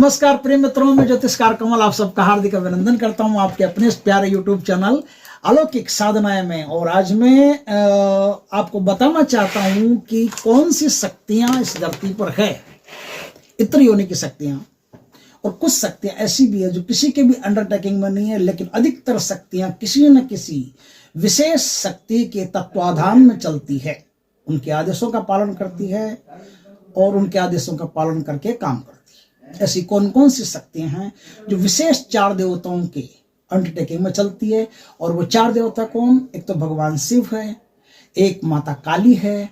नमस्कार प्रिय मित्रों, मैं ज्योतिषकार कमल आप सबका हार्दिक अभिनंदन करता हूं आपके अपने प्यारे यूट्यूब चैनल अलौकिक साधनाएं में। और आज मैं आपको बताना चाहता हूं कि कौन सी शक्तियां इस धरती पर है। इतनी होने की शक्तियां, और कुछ शक्तियां ऐसी भी है जो किसी के भी अंडरटेकिंग में नहीं है, लेकिन अधिकतर शक्तियां किसी न किसी विशेष शक्ति के तत्वाधान में चलती है, उनके आदेशों का पालन करती है और उनके आदेशों का पालन करके काम करती है। ऐसी कौन कौन सी शक्तियां हैं जो विशेष चार देवताओं के अंडरटेकिंग में चलती है। और वो चार देवता कौन? एक तो भगवान शिव है, एक माता काली है,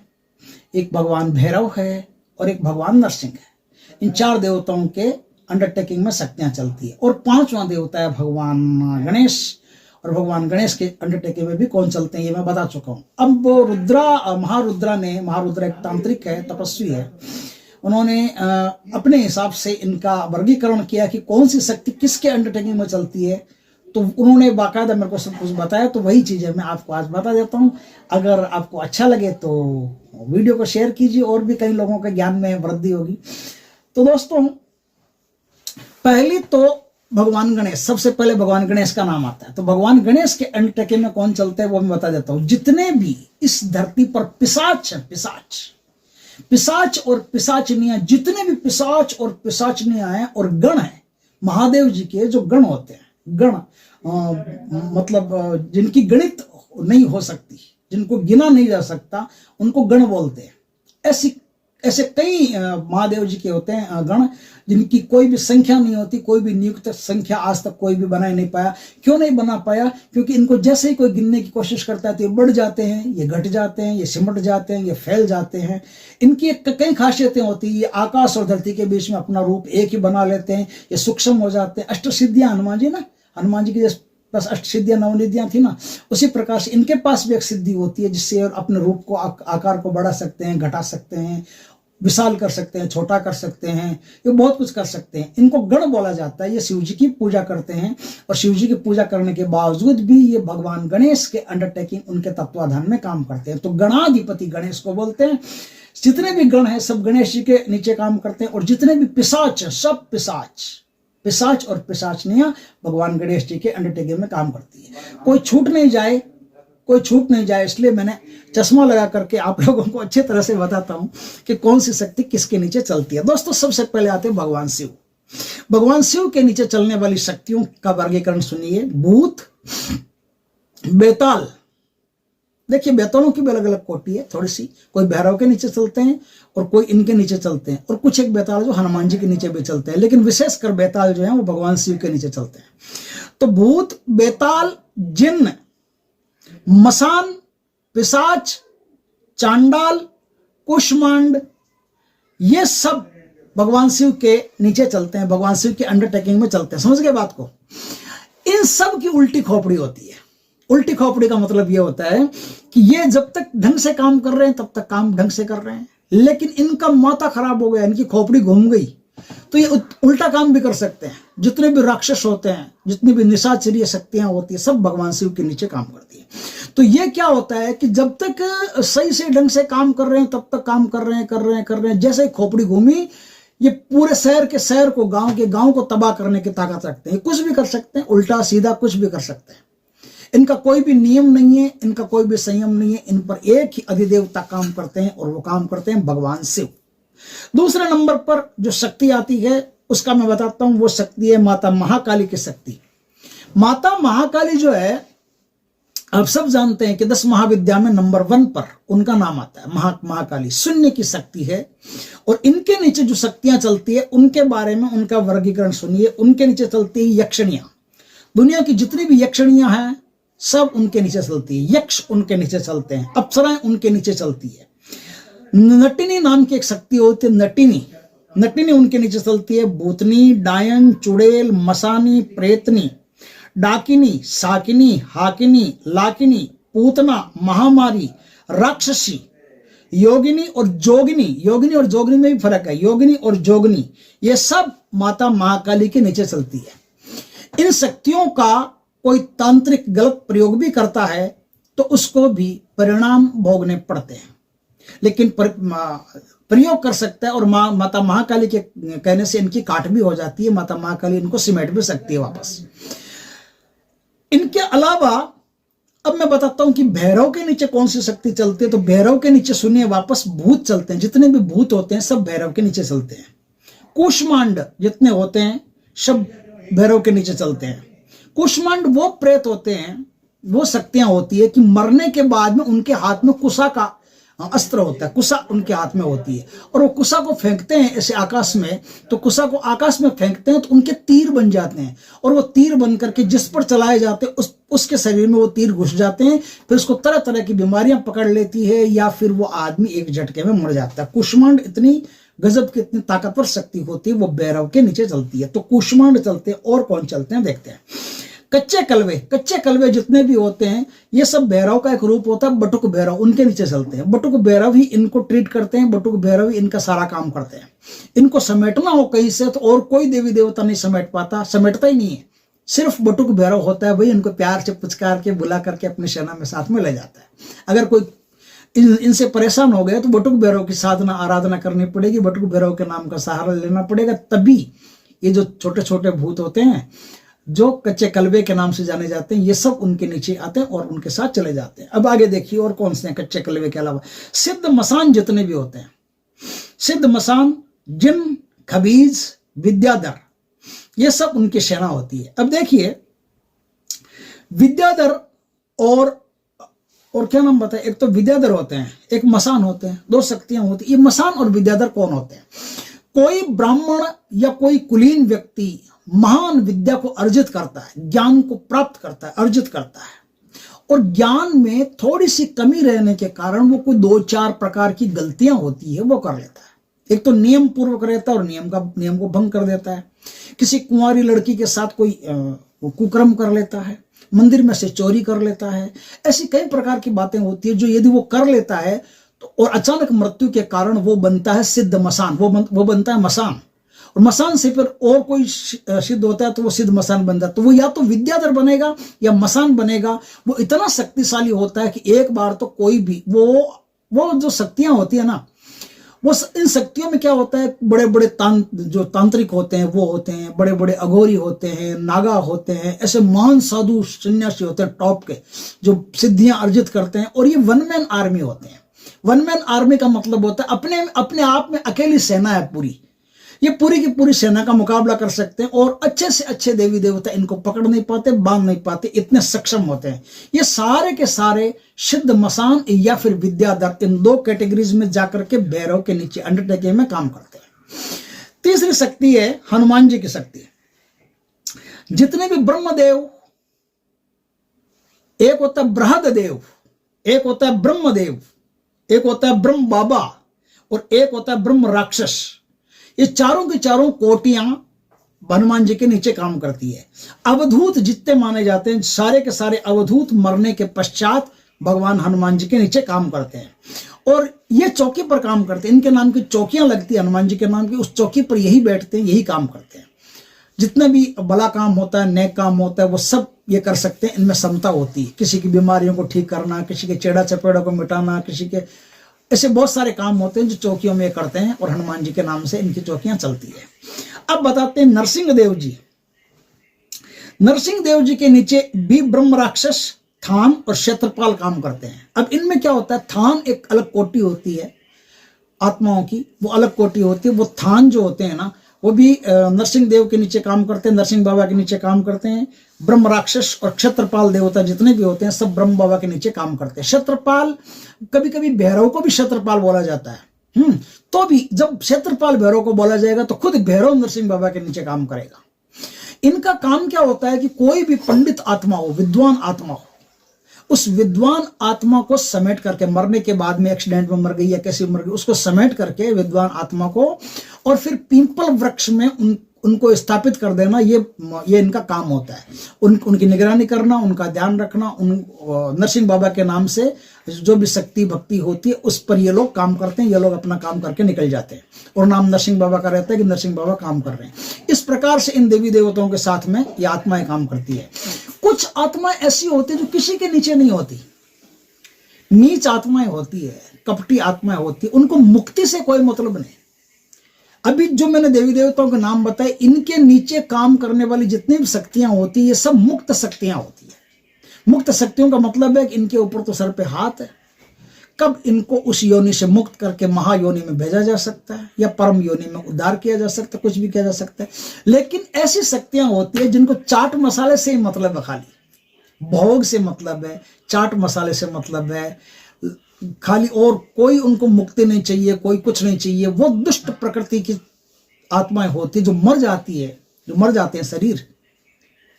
एक भगवान भैरव है और एक भगवान नरसिंह है। इन चार देवताओं के अंडरटेकिंग में शक्तियां चलती है। और पांचवा देवता है भगवान गणेश, और भगवान गणेश के अंडरटेकिंग में भी कौन चलते हैं ये मैं बता चुका हूं। अब महारुद्रा एक तांत्रिक है, तपस्वी है। उन्होंने अपने हिसाब से इनका वर्गीकरण किया कि कौन सी शक्ति किसके अंडरटेकिंग में चलती है, तो उन्होंने बाकायदा मेरे को सब कुछ बताया। तो वही चीजें मैं आपको आज बता देता हूं। अगर आपको अच्छा लगे तो वीडियो को शेयर कीजिए, और भी कई लोगों के ज्ञान में वृद्धि होगी। तो दोस्तों, पहली तो भगवान गणेश, सबसे पहले भगवान गणेश का नाम आता है। तो भगवान गणेश के अंडरटेकिंग में कौन चलते हैं वो मैं बता देता हूं। जितने भी इस धरती पर पिशाच हैं, पिशाच और पिशाचनियां, जितने भी पिशाच और पिशाचनियां हैं और गण हैं, महादेव जी के जो गण होते हैं, गण मतलब जिनकी गणित नहीं हो सकती, जिनको गिना नहीं जा सकता, उनको गण बोलते हैं। ऐसे कई महादेव जी के होते हैं गण, जिनकी कोई भी संख्या नहीं होती, कोई भी नियुक्त संख्या आज तक कोई भी बना ही नहीं पाया। क्यों नहीं बना पाया? क्योंकि इनको जैसे ही कोई गिनने की कोशिश करता है तो ये बढ़ जाते हैं, ये घट जाते हैं, ये सिमट जाते हैं, ये फैल जाते हैं। इनकी कई खासियतें होती है। ये आकाश और धरती के बीच में अपना रूप एक ही बना लेते हैं, ये सूक्ष्म हो जाते हैं। अष्टसिद्धियां हनुमान जी की बस अष्ट सिद्धियां नवनिधियां थी ना, उसी प्रकार से इनके पास भी एक सिद्धि होती है जिससे अपने रूप को आकार को बढ़ा सकते हैं, घटा सकते हैं, विशाल कर सकते हैं, छोटा कर सकते हैं, ये बहुत कुछ कर सकते हैं। इनको गण बोला जाता है। ये शिव जी की पूजा करते हैं, और शिव जी की पूजा करने के बावजूद भी ये भगवान गणेश के अंडरटेकिंग, उनके तत्वाधान में काम करते हैं। तो गणाधिपति गणेश को बोलते हैं। जितने भी गण हैं सब गणेश जी के नीचे काम करते हैं, और जितने भी पिशाच हैं सब पिशाच और पिशाचनियां भगवान गणेश जी के अंडरटेकिंग में काम करती है। कोई छूट नहीं जाए, इसलिए मैंने चश्मा लगा करके आप लोगों को अच्छी तरह से बताता हूं कि कौन सी शक्ति किसके नीचे चलती है। दोस्तों, सबसे पहले आते हैं भगवान शिव। भगवान शिव के नीचे चलने वाली शक्तियों का वर्गीकरण सुनिए। भूत, बेताल। देखिए, बेतालों की भी अलग अलग कोटि है थोड़ी सी। कोई भैरव के नीचे चलते हैं और कोई इनके नीचे चलते हैं, और कुछ एक बेताल जो हनुमान जी के नीचे भी चलते हैं, लेकिन विशेषकर बेताल जो है वो भगवान शिव के नीचे चलते हैं। तो भूत, बेताल, जिन्न, मसान, पिशाच, चांडाल, कुष्मांड, ये सब भगवान शिव के नीचे चलते हैं, भगवान शिव के अंडरटेकिंग में चलते हैं। समझ गए बात को? इन सब की उल्टी खोपड़ी होती है। उल्टी खोपड़ी का मतलब यह होता है कि ये जब तक ढंग से काम कर रहे हैं तब तक काम ढंग से कर रहे हैं, लेकिन इनका माथा खराब हो गया, इनकी खोपड़ी घूम गई, तो ये उल्टा काम भी कर सकते हैं। जितने भी राक्षस होते हैं, जितनी भी निशाचरीय शक्तियां होती है, सब भगवान शिव के नीचे काम करती है। तो ये क्या होता है कि जब तक सही से ढंग से काम कर रहे हैं तब तक काम कर रहे हैं। जैसे ही खोपड़ी घूमी, ये पूरे शहर को, गांव को तबाह करने की ताकत रखते हैं। कुछ भी कर सकते हैं, उल्टा सीधा कुछ भी कर सकते हैं। इनका कोई भी नियम नहीं है, इनका कोई भी संयम नहीं है। इन पर एक ही अधिदेवता काम करते हैं, और वो काम करते हैं भगवान शिव। दूसरे नंबर पर जो शक्ति आती है उसका मैं बताता हूं। वो शक्ति है माता महाकाली की शक्ति। माता महाकाली जो है, आप सब जानते हैं कि 10 महाविद्या में नंबर 1 पर उनका नाम आता है। महाकाली शून्य की शक्ति है, और इनके नीचे जो शक्तियां चलती है उनके बारे में, उनका वर्गीकरण सुनिए। उनके नीचे चलती है यक्षणियां। दुनिया की जितनी भी यक्षणियां हैं सब उनके नीचे चलती है। यक्ष उनके नीचे चलते हैं, अप्सराएं उनके नीचे चलती है। नटिनी नाम की एक शक्ति होती है, नटिनी उनके नीचे चलती है। भूतनी, डायन, चुड़ैल, मसानी, प्रेतनी, डाकिनी, साकिनी, हाकिनी, लाकिनी, पूतना, महामारी, राक्षसी, योगिनी और जोगिनी में भी फर्क है। योगिनी और जोगनी, ये सब माता महाकाली के नीचे चलती है। इन शक्तियों का कोई तांत्रिक गलत प्रयोग भी करता है तो उसको भी परिणाम भोगने पड़ते हैं, लेकिन प्रयोग कर सकता है और माता महाकाली के कहने से इनकी काट भी हो जाती है, माता महाकाली इनको सिमेट भी सकती है वापस। इनके अलावा अब मैं बताता हूं कि भैरव के नीचे कौन सी शक्ति चलती है। तो भैरव के नीचे सुनिए वापस भूत चलते हैं, जितने भी भूत होते हैं सब भैरव के नीचे चलते हैं। कूष्मांड जितने होते हैं सब भैरव के नीचे चलते हैं। कूष्मांड वो प्रेत होते हैं, वो शक्तियां होती है कि मरने के बाद में उनके हाथ में कुशा का अस्त्र होता है, कुशा उनके हाथ में होती है और वो कुशा को फेंकते हैं ऐसे आकाश में, तो कुशा को आकाश में फेंकते हैं तो उनके तीर बन जाते हैं और वो तीर बन करके जिस पर चलाए जाते हैं उसके शरीर में वो तीर घुस जाते हैं, फिर उसको तरह तरह की बीमारियां पकड़ लेती है या फिर वो आदमी एक झटके में मर जाता है। कुष्मांड इतनी गजब की, इतनी ताकतवर शक्ति होती है, वो भैरव के नीचे चलती है। तो कुष्मांड चलते हैं और कौन चलते हैं देखते हैं। कच्चे कलवे जितने भी होते हैं ये सब भैरव का एक रूप होता है, बटुक भैरव उनके नीचे चलते हैं। बटुक भैरव ही इनको ट्रीट करते हैं, बटुक भैरव ही इनका सारा काम करते हैं। इनको समेटना हो कहीं से तो और कोई देवी देवता नहीं समेट पाता, समेटता ही नहीं है, सिर्फ बटुक भैरव होता है, वही इनको प्यार से पुचकार के बुला करके अपनी सेना में साथ में ले जाता है। अगर कोई इनसे परेशान हो गया तो बटुक भैरव की साधना आराधना करनी पड़ेगी, बटुक भैरव के नाम का सहारा लेना पड़ेगा, तभी ये जो छोटे छोटे भूत होते हैं जो कच्चे कलवे के नाम से जाने जाते हैं ये सब उनके नीचे आते हैं और उनके साथ चले जाते हैं। अब आगे देखिए और कौन से हैं कच्चे कलवे के अलावा। सिद्ध मसान जितने भी होते हैं, सिद्ध मसान, जिन, खबीज, विद्याधर, ये सब उनकी सेना होती है। अब देखिए विद्याधर और क्या नाम बताए, एक तो विद्याधर होते हैं, एक मसान होते हैं, दो शक्तियां होती हैं। ये मसान और विद्याधर कौन होते हैं? कोई ब्राह्मण या कोई कुलीन व्यक्ति महान विद्या को अर्जित करता है, ज्ञान को प्राप्त करता है, अर्जित करता है और ज्ञान में थोड़ी सी कमी रहने के कारण वो कोई 2-4 प्रकार की गलतियां होती है वो कर लेता है। एक तो नियम पूर्वक रहता है और नियम को भंग कर देता है। किसी कुंवारी लड़की के साथ कोई कुकर्म कर लेता है, मंदिर में से चोरी कर लेता है। ऐसी कई प्रकार की बातें होती है जो यदि वो कर लेता है तो और अचानक मृत्यु के कारण वो बनता है सिद्ध मसान, वो बनता है मसान। और मसान से फिर और कोई सिद्ध होता है तो वो सिद्ध मसान बनता है। तो वो या तो विद्याधर बनेगा या मसान बनेगा। वो इतना शक्तिशाली होता है कि एक बार तो कोई भी वो जो शक्तियां होती है ना, वो इन शक्तियों में क्या होता है, बड़े बड़े जो तांत्रिक होते हैं वो होते हैं, बड़े बड़े अघोरी होते हैं, नागा होते हैं, ऐसे महान साधु सन्यासी होते हैं टॉप के जो सिद्धियां अर्जित करते हैं। और ये वन मैन आर्मी होते हैं। वन मैन आर्मी का मतलब होता है अपने आप में अकेली सेना है पूरी, ये पूरी की पूरी सेना का मुकाबला कर सकते हैं और अच्छे से अच्छे देवी देवता इनको पकड़ नहीं पाते, बांध नहीं पाते, इतने सक्षम होते हैं। ये सारे के सारे सिद्ध मसान या फिर विद्याधर, इन 2 कैटेगरीज में जाकर के भैरव के नीचे अंडरटेकिंग में काम करते हैं। तीसरी शक्ति है हनुमान जी की शक्ति। जितने भी ब्रह्मदेव, एक होता है बृहददेव, एक होता है ब्रह्मदेव, एक होता है ब्रह्म बाबा और एक होता है ब्रह्म राक्षस। ये चारों की चारों कोटियां हनुमान जी के नीचे काम करती है। अवधूत जितने माने जाते हैं सारे के सारे अवधूत मरने के पश्चात भगवान हनुमान जी के नीचे काम करते हैं और ये चौकी पर काम करते हैं। इनके नाम की चौकियां लगती है हनुमान जी के नाम की, उस चौकी पर यही बैठते हैं, यही काम करते हैं। जितने भी भला काम होता है, नेक काम होता है, वो सब ये कर सकते हैं। इनमें क्षमता होती है, किसी की बीमारियों को ठीक करना, किसी के चेड़ा चपेड़ा को मिटाना, किसी के ऐसे बहुत सारे काम होते हैं जो चौकियों में करते हैं और हनुमान जी के नाम से इनकी चौकियां चलती है। अब बताते हैं नरसिंह देव जी। नरसिंह देव जी के नीचे भी ब्रह्म राक्षस, थान और क्षेत्रपाल काम करते हैं। अब इनमें क्या होता है, थान एक अलग कोटि होती है आत्माओं की, वो अलग कोटि होती है। वो थान जो होते हैं ना, वो भी नरसिंह देव के नीचे काम करते हैं, नरसिंह बाबा के नीचे काम करते हैं। ब्रह्म राक्षस और क्षेत्रपाल देवता जितने भी होते हैं सब ब्रह्म बाबा के नीचे काम करते हैं। क्षेत्रपाल, कभी कभी भैरव को भी क्षेत्रपाल बोला जाता है। तो भी जब क्षेत्रपाल भैरव को बोला जाएगा तो खुद भैरव नरसिंह बाबा के नीचे काम करेगा। इनका काम क्या होता है कि कोई भी पंडित आत्मा हो, विद्वान आत्मा हो, उस विद्वान आत्मा को समेट करके, मरने के बाद में एक्सीडेंट में मर गई या कैसे मर गई, उसको समेट करके विद्वान आत्मा को और फिर पीपल वृक्ष में उनको स्थापित कर देना, ये इनका काम होता है। उनकी निगरानी करना, उनका ध्यान रखना। नरसिंह बाबा के नाम से जो भी शक्ति भक्ति होती है उस पर ये लोग काम करते हैं। ये लोग अपना काम करके निकल जाते हैं और नाम नरसिंह बाबा का रहता है कि नरसिंह बाबा काम कर रहे हैं। इस प्रकार से इन देवी देवताओं के साथ में ये आत्माएं काम करती है। कुछ आत्माएं ऐसी होती है जो किसी के नीचे नहीं होती, नीच आत्माएं होती है, कपटी आत्माएं होती है, उनको मुक्ति से कोई मतलब नहीं। अभी जो मैंने देवी देवताओं के नाम बताए, इनके नीचे काम करने वाली जितनी भी शक्तियां होती है, ये सब मुक्त शक्तियां होती है। मुक्त शक्तियों का मतलब है कि इनके ऊपर तो सर पे हाथ है। कब इनको उस योनि से मुक्त करके महायोनि में भेजा जा सकता है या परम योनि में उद्धार किया जा सकता है, कुछ भी किया जा सकता है। लेकिन ऐसी शक्तियां होती है जिनको चाट मसाले से ही मतलब है, खाली भोग से मतलब है, चाट मसाले से मतलब है खाली, और कोई उनको मुक्ति नहीं चाहिए, कोई कुछ नहीं चाहिए। वो दुष्ट प्रकृति की आत्माएं होती है जो मर जाती है, जो मर जाते हैं शरीर।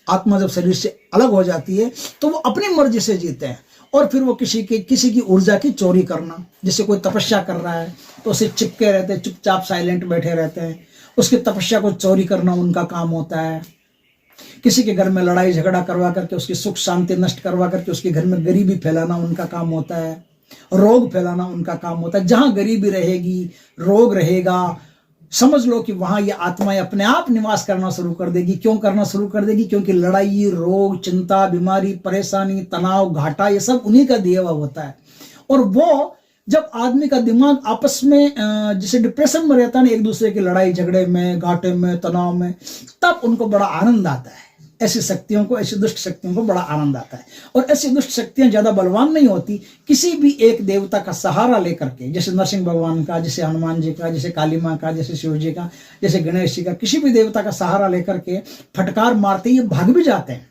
आत्मा जब शरीर से अलग हो जाती है तो वो अपनी मर्जी से जीते हैं, और फिर वो किसी की ऊर्जा की चोरी करना, जैसे कोई तपस्या कर रहा है तो उसे चिपके रहते हैं, चुपचाप साइलेंट बैठे रहते हैं, उसकी तपस्या को चोरी करना उनका काम होता है। किसी के घर में लड़ाई झगड़ा करवा करके उसकी सुख शांति नष्ट करवा करके उसके घर में गरीबी फैलाना उनका काम होता है, रोग फैलाना उनका काम होता है। जहां गरीबी रहेगी, रोग रहेगा, समझ लो कि वहां ये आत्माएं अपने आप निवास करना शुरू कर देगी। क्यों करना शुरू कर देगी? क्योंकि लड़ाई, रोग, चिंता, बीमारी, परेशानी, तनाव, घाटा, ये सब उन्हीं का दिया हुआ होता है। और वो जब आदमी का दिमाग आपस में जैसे डिप्रेशन में रहता है ना, एक दूसरे की लड़ाई झगड़े में, घाटे में, तनाव में, तब उनको बड़ा आनंद आता है। ऐसी शक्तियों को, ऐसी दुष्ट शक्तियों को बड़ा आनंद आता है। और ऐसी दुष्ट शक्तियां ज्यादा बलवान नहीं होती। किसी भी एक देवता का सहारा लेकर के, जैसे नरसिंह भगवान का, जैसे हनुमान जी का, जैसे काली माँ का, जैसे शिव जी का, जैसे गणेश जी का, किसी भी देवता का सहारा लेकर के फटकार मारते ये भाग भी जाते हैं।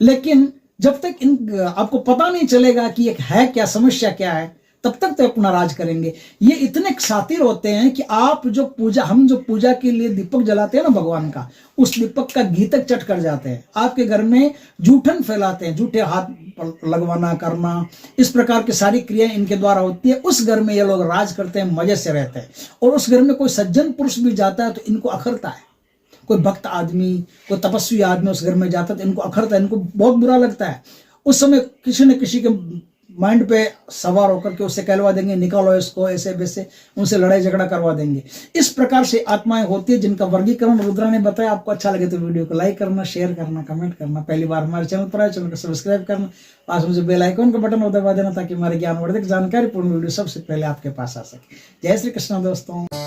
लेकिन जब तक इन आपको पता नहीं चलेगा कि एक है क्या, समस्या क्या है, तब तक तो अपना राज करेंगे। ये इतने शातिर होते हैं कि आप जो पूजा, हम जो पूजा के लिए दीपक जलाते हैं ना भगवान का, उस दीपक का घी तक चट कर जाते हैं। आपके घर में जूठन फैलाते हैं, जूठे हाथ लगवाना करना, इस प्रकार की सारी क्रियाएं इनके द्वारा होती है। उस घर में ये लोग राज करते हैं, मजे से रहते हैं। और उस घर में कोई सज्जन पुरुष भी जाता है तो इनको अखरता है। कोई भक्त आदमी, कोई तपस्वी आदमी उस घर में जाता है तो इनको अखरता है, इनको बहुत बुरा लगता है। उस समय किसी न किसी के माइंड पे सवार होकर के उससे कहलवा देंगे, निकालो इसको, ऐसे वैसे उनसे लड़ाई झगड़ा करवा देंगे। इस प्रकार से आत्माएं होती है जिनका वर्गीकरण रुद्रा ने बताया। आपको अच्छा लगे तो वीडियो को लाइक करना, शेयर करना, कमेंट करना। पहली बार हमारे चैनल पर आए, चैनल को सब्सक्राइब करना, पास में जो बेल आइकन का बटन दबा देना ताकि हमारे ज्ञानवर्धक जानकारी पूर्ण वीडियो सबसे पहले आपके पास आ सके। जय श्री कृष्ण दोस्तों।